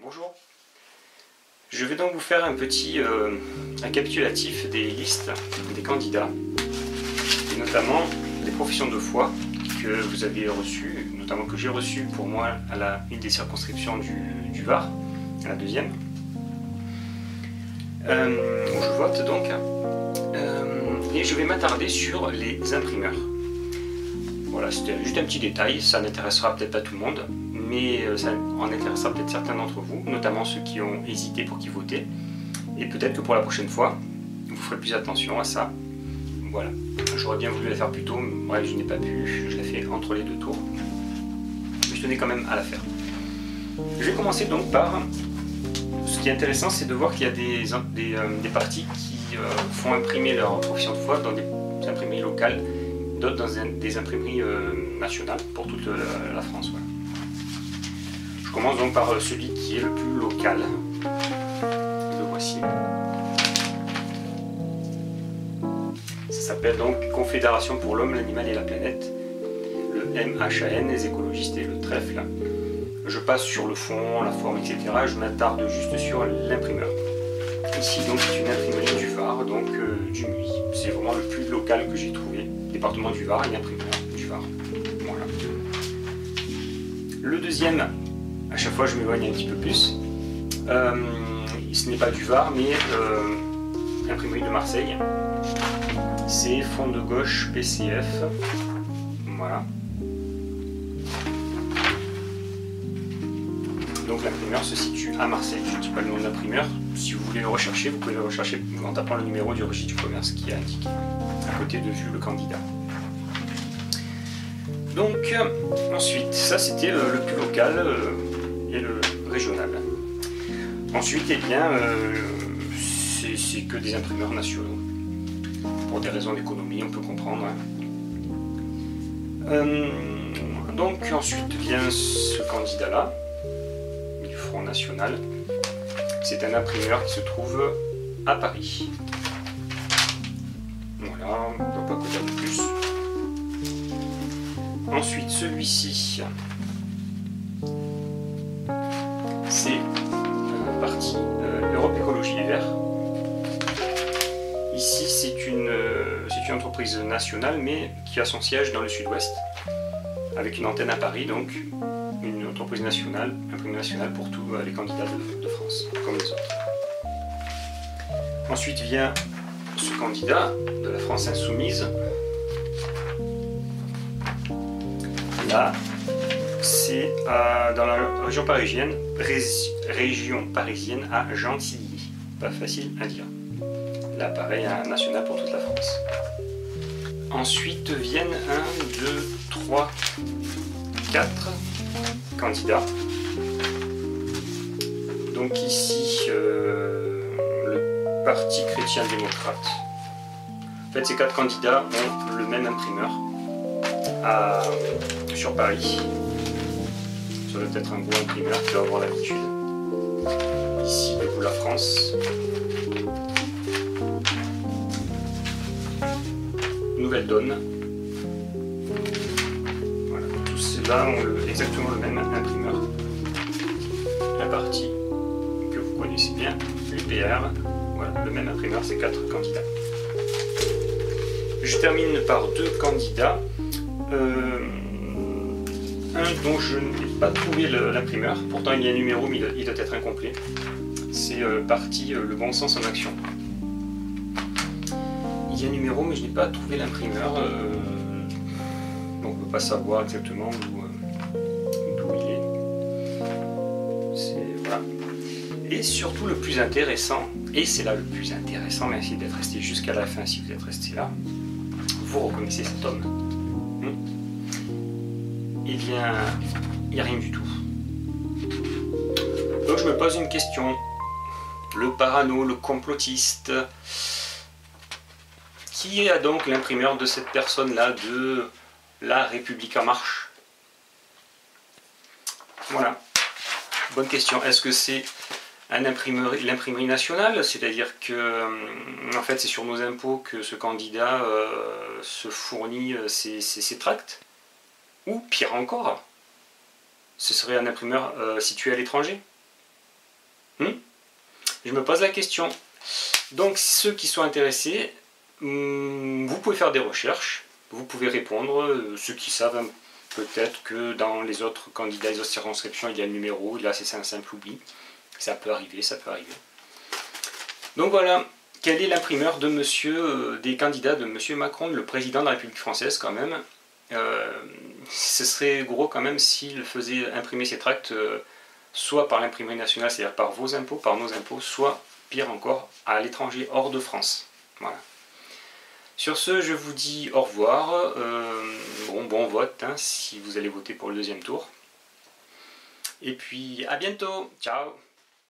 Bonjour, je vais donc vous faire un petit récapitulatif des listes des candidats, et notamment des professions de foi que vous avez reçues, notamment que j'ai reçues pour moi à une des circonscriptions du Var, à la deuxième, où je vote donc, et je vais m'attarder sur les imprimeurs. Voilà, c'était juste un petit détail, ça n'intéressera peut-être pas tout le monde, mais ça en intéressera peut-être certains d'entre vous, notamment ceux qui ont hésité pour qui voter. Et peut-être que pour la prochaine fois, vous ferez plus attention à ça. Voilà, j'aurais bien voulu la faire plus tôt, mais bref, je n'ai pas pu, je l'ai fait entre les deux tours. Mais je tenais quand même à la faire. Je vais commencer donc par... Ce qui est intéressant, c'est de voir qu'il y a des partis qui font imprimer leur profession de foi dans des imprimeries locales, d'autres dans des imprimeries nationales pour toute la France. Voilà. Je commence donc par celui qui est le plus local. Le voici. Ça s'appelle donc Confédération pour l'homme, l'animal et la planète. Le MHAN, les écologistes et le trèfle. Je passe sur le fond, la forme, etc. Je m'attarde juste sur l'imprimeur. Ici donc c'est une imprimerie du Var, donc du MUI. C'est vraiment le plus local que j'ai trouvé. Département du Var et imprimeur du Var. Voilà. Le deuxième, à chaque fois je m'éloigne un petit peu plus. Ce n'est pas du Var, mais l'imprimerie de Marseille. C'est Fond de Gauche PCF. Voilà. Donc l'imprimeur se situe à Marseille. Je ne dis pas le nom de l'imprimeur. Si vous voulez le rechercher, vous pouvez le rechercher en tapant le numéro du registre du commerce qui est indiqué à côté de vue le candidat. Donc ensuite, ça c'était le plus local et le régional. Ensuite, eh bien, c'est que des imprimeurs nationaux. Pour des raisons d'économie, on peut comprendre. Donc ensuite vient ce candidat-là, du Front National. C'est un imprimeur qui se trouve à Paris. Voilà, on ne va pas quoi dire de plus. Ensuite, celui-ci, c'est un parti Europe Écologie Les Verts. Ici, c'est une entreprise nationale, mais qui a son siège dans le sud-ouest, avec une antenne à Paris, donc une entreprise nationale, imprimée nationale pour tous les candidats de France, comme les autres. Ensuite vient ce candidat de la France Insoumise. Là, c'est dans la région parisienne, à Gentilly. Pas facile à dire. Là, pareil, un national pour toute la France. Ensuite viennent 1, 2, 3, 4 candidats. Donc ici, le Parti chrétien-démocrate. En fait, ces 4 candidats ont le même imprimeur sur Paris. Ça doit être un gros imprimeur qui doit avoir l'habitude. Ici, du coup, la France. Nouvelle Donne. Voilà, tous ceux-là ont exactement le même imprimeur. Un parti que vous connaissez bien, l'UPR. Voilà, le même imprimeur, c'est 4 candidats. Je termine par 2 candidats. Un dont je n'ai pas trouvé l'imprimeur, pourtant il y a un numéro, mais il doit être incomplet. C'est parti Le Bon Sens en Action. Il y a un numéro, mais je n'ai pas trouvé l'imprimeur. Donc on ne peut pas savoir exactement d'où il est. Voilà. Et surtout le plus intéressant, et c'est là le plus intéressant, merci d'être resté jusqu'à la fin si vous êtes resté là, vous reconnaissez cet homme. Eh bien, il n'y a rien du tout. Donc je me pose une question. Le parano, le complotiste, qui est donc l'imprimeur de cette personne-là, de La République en marche? Voilà. Bonne question. Est-ce que c'est l'imprimerie nationale? C'est-à-dire que, en fait, c'est sur nos impôts que ce candidat se fournit ses tracts? Ou, pire encore, ce serait un imprimeur situé à l'étranger? Je me pose la question. Donc ceux qui sont intéressés, vous pouvez faire des recherches, vous pouvez répondre, ceux qui savent peut-être que dans les autres candidats, les autres circonscriptions, il y a le numéro, là c'est un simple oubli. Ça peut arriver, ça peut arriver. Donc voilà, quel est l'imprimeur de des candidats de M. Macron, le président de la République française quand même. Ce serait gros quand même s'il faisait imprimer ses tracts soit par l'imprimerie nationale, c'est-à-dire par vos impôts, par nos impôts, soit pire encore, à l'étranger, hors de France. Voilà. Sur ce, je vous dis au revoir. Bon vote, hein, si vous allez voter pour le deuxième tour. Et puis, à bientôt. Ciao.